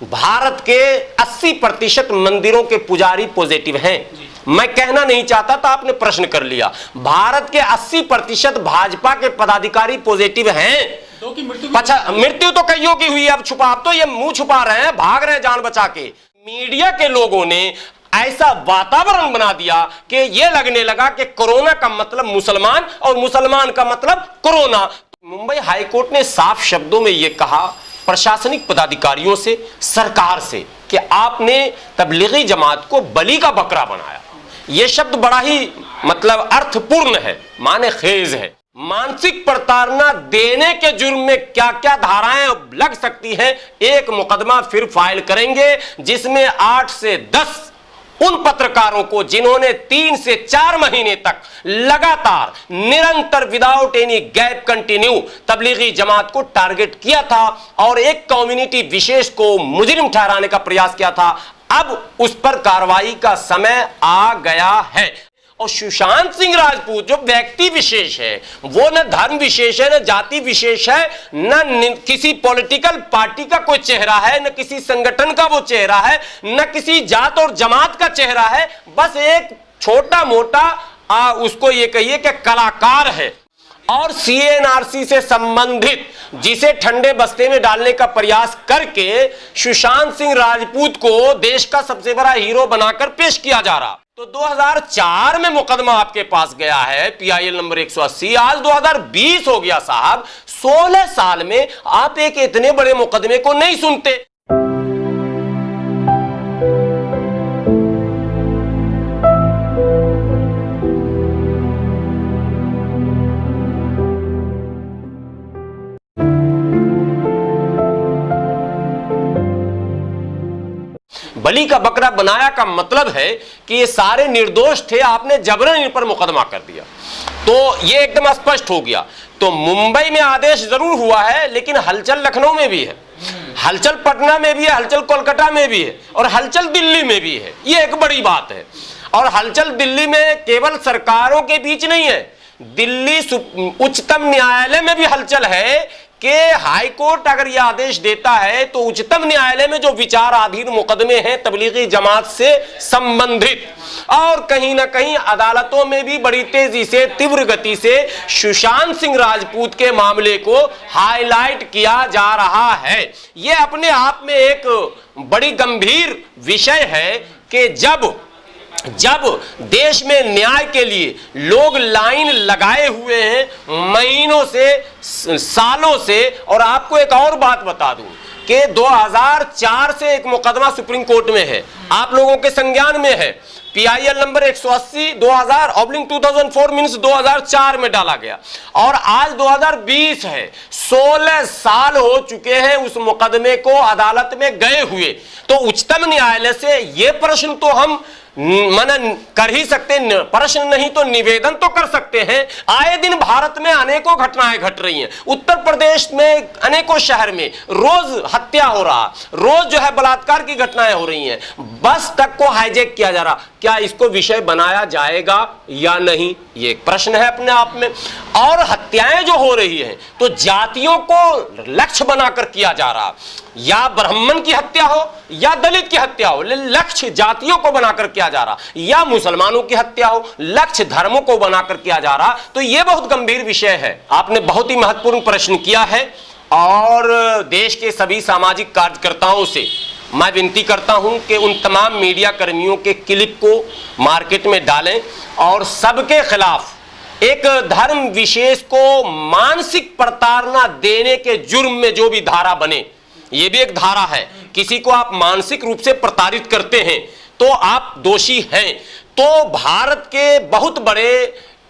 भारत के 80% मंदिरों के पुजारी पॉजिटिव हैं। मैं कहना नहीं चाहता था, आपने प्रश्न कर लिया। भारत के 80% भाजपा के पदाधिकारी पॉजिटिव हैं। मृत्यु तो कईयों की हुई, अब तो ये मुंह छुपा रहे हैं, भाग रहे हैं जान बचा के। मीडिया के लोगों ने ऐसा वातावरण बना दिया कि ये लगने लगा कि कोरोना का मतलब मुसलमान और मुसलमान का मतलब कोरोना। मुंबई हाईकोर्ट ने साफ शब्दों में यह कहा प्रशासनिक पदाधिकारियों से, सरकार से, कि आपने तबलीगी जमात को बलि का बकरा बनाया। यह शब्द बड़ा ही मतलब अर्थपूर्ण है, माने खेज है। मानसिक प्रताड़ना देने के जुर्म में क्या क्या धाराएं लग सकती हैं, एक मुकदमा फिर फाइल करेंगे जिसमें 8 से 10 उन पत्रकारों को जिन्होंने 3 से 4 महीने तक लगातार निरंतर without any gap continue Tablighi Jamaat को टारगेट किया था और एक कम्युनिटी विशेष को मुजरिम ठहराने का प्रयास किया था। अब उस पर कार्रवाई का समय आ गया है। और सुशांत सिंह राजपूत जो व्यक्ति विशेष है, वो न धर्म विशेष है, न जाति विशेष है, न किसी पॉलिटिकल पार्टी का कोई चेहरा है, न किसी संगठन का वो चेहरा है, न किसी जात और जमात का चेहरा है। बस एक छोटा मोटा उसको ये कहिए कि कलाकार है। और सीएनआरसी से संबंधित जिसे ठंडे बस्ते में डालने का प्रयास करके सुशांत सिंह राजपूत को देश का सबसे बड़ा हीरो बनाकर पेश किया जा रहा। तो 2004 में मुकदमा आपके पास गया है, PIL नंबर 180। आज 2020 हो गया साहब। 16 साल में आप एक इतने बड़े मुकदमे को नहीं सुनते। बलि का बकरा बनाया का मतलब है कि ये सारे निर्दोष थे, आपने जबरन इन पर मुकदमा कर दिया। तो ये एकदम स्पष्ट हो गया। तो मुंबई में आदेश जरूर हुआ है, लेकिन हलचल लखनऊ में भी है, हलचल पटना में भी है, हलचल कोलकाता में भी है और हलचल दिल्ली में भी है। ये एक बड़ी बात है। और हलचल दिल्ली में केवल सरकारों के बीच नहीं है, दिल्ली उच्चतम न्यायालय में भी हलचल है कि हाई कोर्ट अगर यह आदेश देता है तो उच्चतम न्यायालय में जो विचाराधीन मुकदमे हैं तबलीगी जमात से संबंधित, और कहीं ना कहीं अदालतों में भी बड़ी तेजी से, तीव्र गति से सुशांत सिंह राजपूत के मामले को हाईलाइट किया जा रहा है। यह अपने आप में एक बड़ी गंभीर विषय है कि जब देश में न्याय के लिए लोग लाइन लगाए हुए हैं महीनों से, सालों से। और आपको एक और बात बता दूं कि 2004 से एक मुकदमा सुप्रीम कोर्ट में है, आप लोगों के संज्ञान में है, PIL नंबर 180 2000/2004 मीन्स 2004 में डाला गया और आज 2020 है। 16 साल हो चुके हैं उस मुकदमे को अदालत में गए हुए। तो उच्चतम न्यायालय से यह प्रश्न तो हम मनन कर ही सकते, प्रश्न नहीं तो निवेदन तो कर सकते हैं। आए दिन भारत में अनेकों घटनाएं घट रही हैं। उत्तर प्रदेश में अनेकों शहर में रोज हत्या हो रहा, रोज जो है बलात्कार की घटनाएं हो रही हैं। बस तक को हाईजैक किया जा रहा। क्या इसको विषय बनाया जाएगा या नहीं, ये एक प्रश्न है अपने आप में। और हत्याएं जो हो रही हैं तो जातियों को लक्ष्य बनाकर किया जा रहा, या ब्राह्मण की हत्या हो या दलित की हत्या हो, लक्ष्य जातियों को बनाकर किया जा रहा, या मुसलमानों की हत्या हो, लक्ष्य धर्मों को बनाकर किया जा रहा। तो यह बहुत गंभीर विषय है। आपने बहुत ही महत्वपूर्ण प्रश्न किया है और देश के सभी सामाजिक कार्यकर्ताओं से मैं विनती करता हूं कि उन तमाम मीडिया कर्मियों के क्लिप को मार्केट में डालें और सबके खिलाफ एक धर्म विशेष को मानसिक प्रताड़ना देने के जुर्म में जो भी धारा बने, ये भी एक धारा है। किसी को आप मानसिक रूप से प्रताड़ित करते हैं तो आप दोषी हैं। तो भारत के बहुत बड़े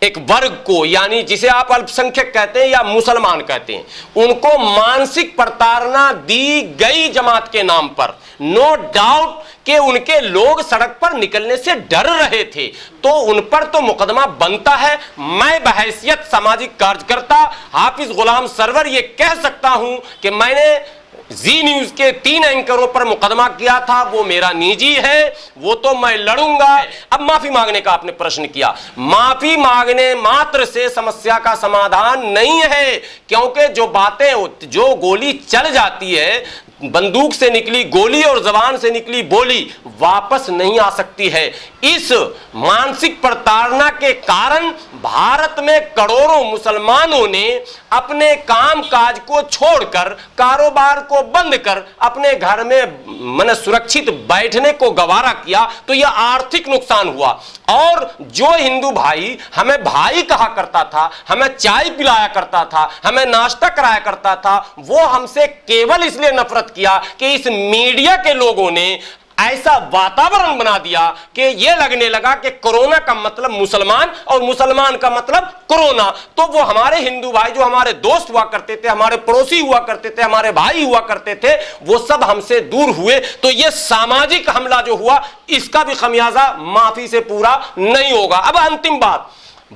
एक वर्ग को, यानी जिसे आप अल्पसंख्यक कहते हैं या मुसलमान कहते हैं, उनको मानसिक प्रताड़ना दी गई जमात के नाम पर। नो डाउट कि उनके लोग सड़क पर निकलने से डर रहे थे, तो उन पर तो मुकदमा बनता है। मैं बहैसियत सामाजिक कार्यकर्ता हाफिज गुलाम सरवर ये कह सकता हूं कि मैंने जी न्यूज के 3 एंकरों पर मुकदमा किया था, वो मेरा निजी है, वो तो मैं लड़ूंगा। अब माफी मांगने का आपने प्रश्न किया, माफी मांगने मात्र से समस्या का समाधान नहीं है, क्योंकि जो बातें, जो गोली चल जाती है बंदूक से निकली गोली और जबान से निकली बोली वापस नहीं आ सकती है। इस मानसिक प्रताड़ना के कारण भारत में करोड़ों मुसलमानों ने अपने काम काज को छोड़कर, कारोबार को बंद कर अपने घर में सुरक्षित बैठने को गवारा किया, तो यह आर्थिक नुकसान हुआ। और जो हिंदू भाई हमें भाई कहा करता था, हमें चाय पिलाया करता था, हमें नाश्ता कराया करता था, वो हमसे केवल इसलिए नफरत किया कि इस मीडिया के लोगों ने ऐसा वातावरण बना दिया कि यह लगने लगा कि कोरोना का मतलब मुसलमान और मुसलमान का मतलब कोरोना। तो वो हमारे हिंदू भाई जो हमारे दोस्त हुआ करते थे, हमारे पड़ोसी हुआ करते थे, हमारे भाई हुआ करते थे, वो सब हमसे दूर हुए। तो यह सामाजिक हमला जो हुआ इसका भी खमियाजा माफी से पूरा नहीं होगा। अब अंतिम बात,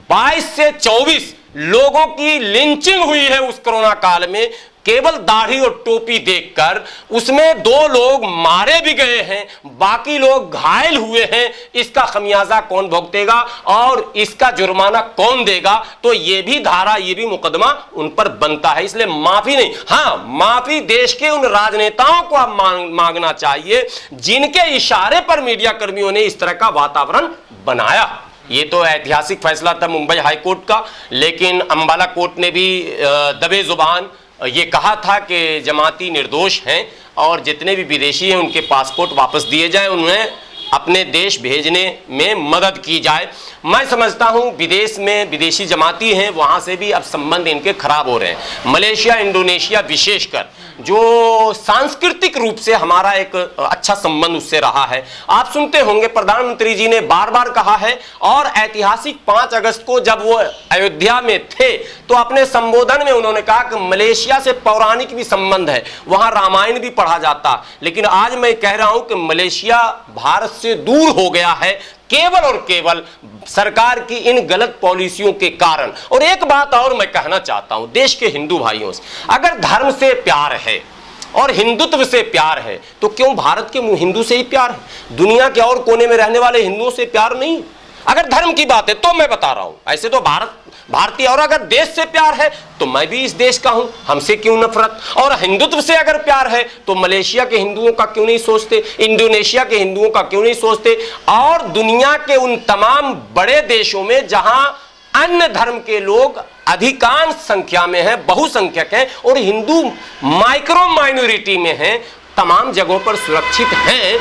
22 से 24 लोगों की लिंचिंग हुई है उस कोरोना काल में, केवल दाढ़ी और टोपी देखकर। उसमें 2 लोग मारे भी गए हैं, बाकी लोग घायल हुए हैं। इसका खमियाजा कौन भुगतेगा और इसका जुर्माना कौन देगा? तो ये भी धारा, ये भी मुकदमा उन पर बनता है। इसलिए माफी नहीं, हाँ माफी देश के उन राजनेताओं को अब मांगना चाहिए जिनके इशारे पर मीडिया कर्मियों ने इस तरह का वातावरण बनाया। ये तो ऐतिहासिक फैसला था मुंबई हाईकोर्ट का, लेकिन अंबाला कोर्ट ने भी दबे जुबान ये कहा था कि जमाती निर्दोष हैं और जितने भी विदेशी हैं उनके पासपोर्ट वापस दिए जाएं, उन्हें अपने देश भेजने में मदद की जाए। मैं समझता हूं विदेश में विदेशी जमाती हैं, वहां से भी अब संबंध इनके खराब हो रहे हैं। मलेशिया, इंडोनेशिया विशेषकर जो सांस्कृतिक रूप से हमारा एक अच्छा संबंध उससे रहा है। आप सुनते होंगे प्रधानमंत्री जी ने बार बार कहा है, और ऐतिहासिक 5 अगस्त को जब वो अयोध्या में थे तो अपने संबोधन में उन्होंने कहा कि मलेशिया से पौराणिक भी संबंध है, वहां रामायण भी पढ़ा जाता। लेकिन आज मैं कह रहा हूं कि मलेशिया भारत से दूर हो गया है केवल और केवल सरकार की इन गलत पॉलिसियों के कारण। और एक बात और मैं कहना चाहता हूं देश के हिंदू भाइयों से, अगर धर्म से प्यार है और हिंदुत्व से प्यार है तो क्यों भारत के हिंदू से ही प्यार है, दुनिया के और कोने में रहने वाले हिंदुओं से प्यार नहीं? अगर धर्म की बात है तो मैं बता रहा हूं, ऐसे तो भारतीय, और अगर देश से प्यार है तो मैं भी इस देश का हूं, हमसे क्यों नफरत? और हिंदुत्व से अगर प्यार है तो मलेशिया के हिंदुओं का क्यों नहीं सोचते, इंडोनेशिया के हिंदुओं का क्यों नहीं सोचते? और दुनिया के उन तमाम बड़े देशों में जहां अन्य धर्म के लोग अधिकांश संख्या में हैं, बहुसंख्यक हैं, और हिंदू माइक्रो माइनॉरिटी में हैं, तमाम जगहों पर सुरक्षित हैं।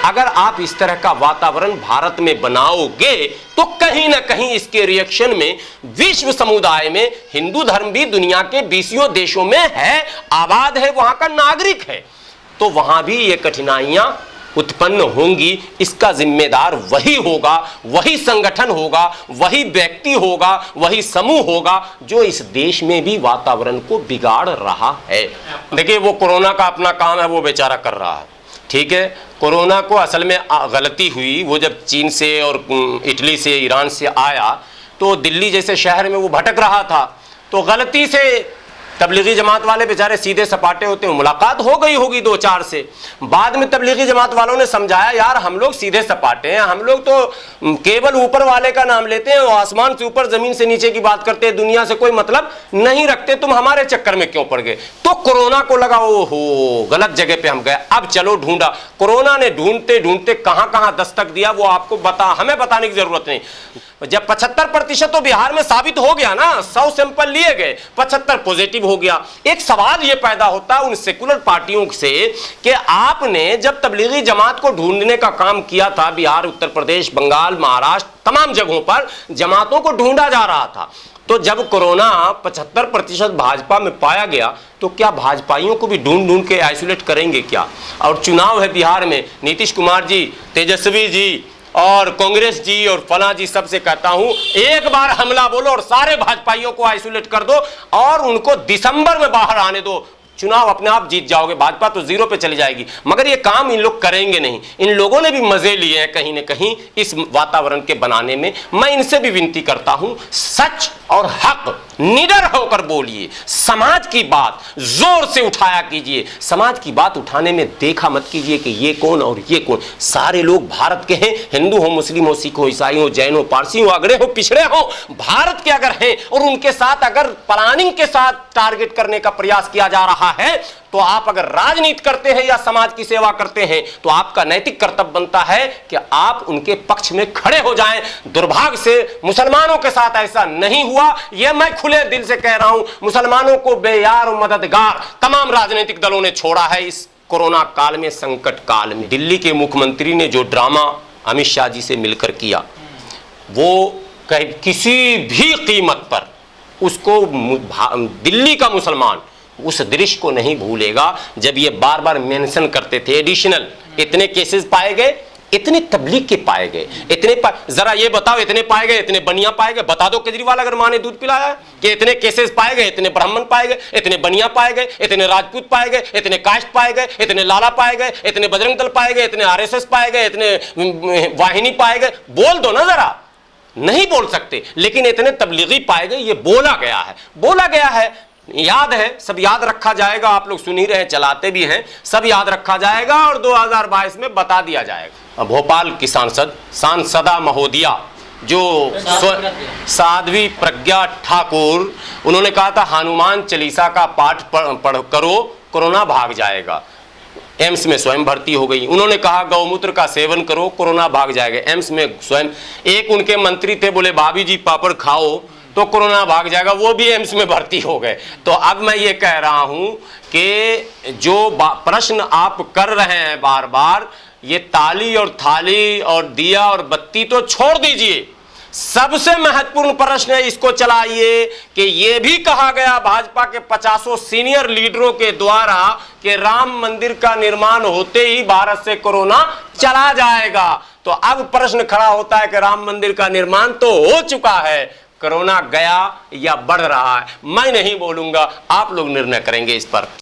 अगर आप इस तरह का वातावरण भारत में बनाओगे तो कहीं ना कहीं इसके रिएक्शन में विश्व समुदाय में हिंदू धर्म भी दुनिया के 20 देशों में है, आबाद है, वहां का नागरिक है, तो वहां भी ये कठिनाइयां उत्पन्न होंगी। इसका जिम्मेदार वही होगा, वही संगठन होगा, वही व्यक्ति होगा, वही समूह होगा जो इस देश में भी वातावरण को बिगाड़ रहा है। देखिए वो कोरोना का अपना काम है, वो बेचारा कर रहा है, ठीक है। कोरोना को असल में गलती हुई, वो जब चीन से और इटली से, ईरान से आया तो दिल्ली जैसे शहर में वो भटक रहा था, तो गलती से तबलीगी जमात वाले बेचारे सीधे सपाटे होते हैं, मुलाकात हो गई होगी 2-4 से। बाद में तबलीगी जमात वालों ने समझाया यार हम लोग सीधे सपाटे हैं, हम लोग तो केवल ऊपर वाले का नाम लेते हैं, आसमान से ऊपर जमीन से नीचे की बात करते हैं, दुनिया से कोई मतलब नहीं रखते, तुम हमारे चक्कर में क्यों पड़ गए? तो कोरोना को लगा ओहो गलत जगह पे हम गए, अब चलो ढूंढा। कोरोना ने ढूंढते ढूंढते कहां कहां दस्तक दिया वो आपको हमें बताने की जरूरत नहीं। जब 75% तो बिहार में साबित हो गया ना, 100 सैंपल लिए गए, 75 पॉजिटिव हो गया। एक सवाल यह पैदा होता है उन सेकुलर पार्टियों से कि आपने जब तबलीगी जमात को ढूंढने का काम किया था, बिहार, उत्तर प्रदेश, बंगाल, महाराष्ट्र, तमाम जगहों पर जमातों को ढूंढा जा रहा था, तो जब कोरोना 75% भाजपा में पाया गया तो क्या भाजपाइयों को भी ढूंढ ढूंढ के आइसोलेट करेंगे क्या? और चुनाव है बिहार में, नीतीश कुमार जी, तेजस्वी जी और कांग्रेस जी और फला जी, सबसे कहता हूं एक बार हमला बोलो और सारे भाजपाइयों को आइसोलेट कर दो और उनको दिसंबर में बाहर आने दो, चुनाव अपने आप जीत जाओगे, भाजपा तो 0 पे चली जाएगी। मगर ये काम इन लोग करेंगे नहीं। इन लोगों ने भी मजे लिए हैं कहीं ना कहीं इस वातावरण के बनाने में। मैं इनसे भी विनती करता हूं सच और हक निडर होकर बोलिए, समाज की बात जोर से उठाया कीजिए, समाज की बात उठाने में देखा मत कीजिए कि ये कौन और ये कौन। सारे लोग भारत के हैं, हिंदू हो, मुस्लिम हो, सिख हो, ईसाई हो, जैन हो, पारसी हो, अगड़े हो, पिछड़े हो, भारत के अगर हैं और उनके साथ अगर प्लानिंग के साथ टारगेट करने का प्रयास किया जा रहा है तो आप अगर राजनीति करते हैं या समाज की सेवा करते हैं तो आपका नैतिक कर्तव्य बनता है कि आप उनके पक्ष में खड़े हो जाएं। दुर्भाग्य से मुसलमानों के साथ ऐसा नहीं हुआ, यह मैं खुले दिल से कह रहा हूं। मुसलमानों को बेयार और मददगार तमाम राजनीतिक दलों ने छोड़ा है इस कोरोना काल में, संकट काल में। दिल्ली के मुख्यमंत्री ने जो ड्रामा अमित शाह जी से मिलकर किया, वो किसी भी कीमत पर उसको दिल्ली का मुसलमान उस दृश्य को नहीं भूलेगा जब ये बार बार मेंशन करते थे एडिशनल इतने केसेस पाए गए, इतने तबलीग के पाए गए, जरा ये बताओ इतने पाए गए, इतने बनिया पाए गए। बता दो केजरीवाल अगर मां ने दूध पिलाया कि इतने केसेस पाए गए, इतने ब्राह्मण पाए गए, इतने बनिया पाए गए, इतने राजपूत पाए गए, इतने कास्ट पाए गए, इतने लाला पाए गए, इतने बजरंग दल पाए गए, इतने आरएसएस पाए गए, इतने वाहिनी पाए गए। बोल दो ना जरा, नहीं बोल सकते, लेकिन इतने तबलीगी पाए गए, ये बोला गया है, याद है, सब याद रखा जाएगा। आप लोग सुन ही रहे, चलाते भी हैं, सब याद रखा जाएगा और 2022 में बता दिया जाएगा। भोपाल की सांसदा महोदया जो साध्वी प्रज्ञा ठाकुर, उन्होंने कहा था हनुमान चालीसा का पाठ पढ़ करो, कोरोना भाग जाएगा। एम्स में स्वयं भर्ती हो गई। उन्होंने कहा गौमूत्र का सेवन करो, कोरोना भाग जाएगा। एम्स में स्वयं, एक उनके मंत्री थे, बोले भाभी जी पापड़ खाओ तो कोरोना भाग जाएगा, वो भी एम्स में भर्ती हो गए। तो अब मैं ये कह रहा हूं कि जो प्रश्न आप कर रहे हैं बार बार, ये ताली और थाली और दिया और बत्ती तो छोड़ दीजिए। सबसे महत्वपूर्ण प्रश्न है, इसको चलाइए कि यह भी कहा गया भाजपा के 50 सीनियर लीडरों के द्वारा कि राम मंदिर का निर्माण होते ही भारत से कोरोना चला जाएगा। तो अब प्रश्न खड़ा होता है कि राम मंदिर का निर्माण तो हो चुका है, कोरोना गया या बढ़ रहा है। मैं नहीं बोलूंगा, आप लोग निर्णय करेंगे इस पर।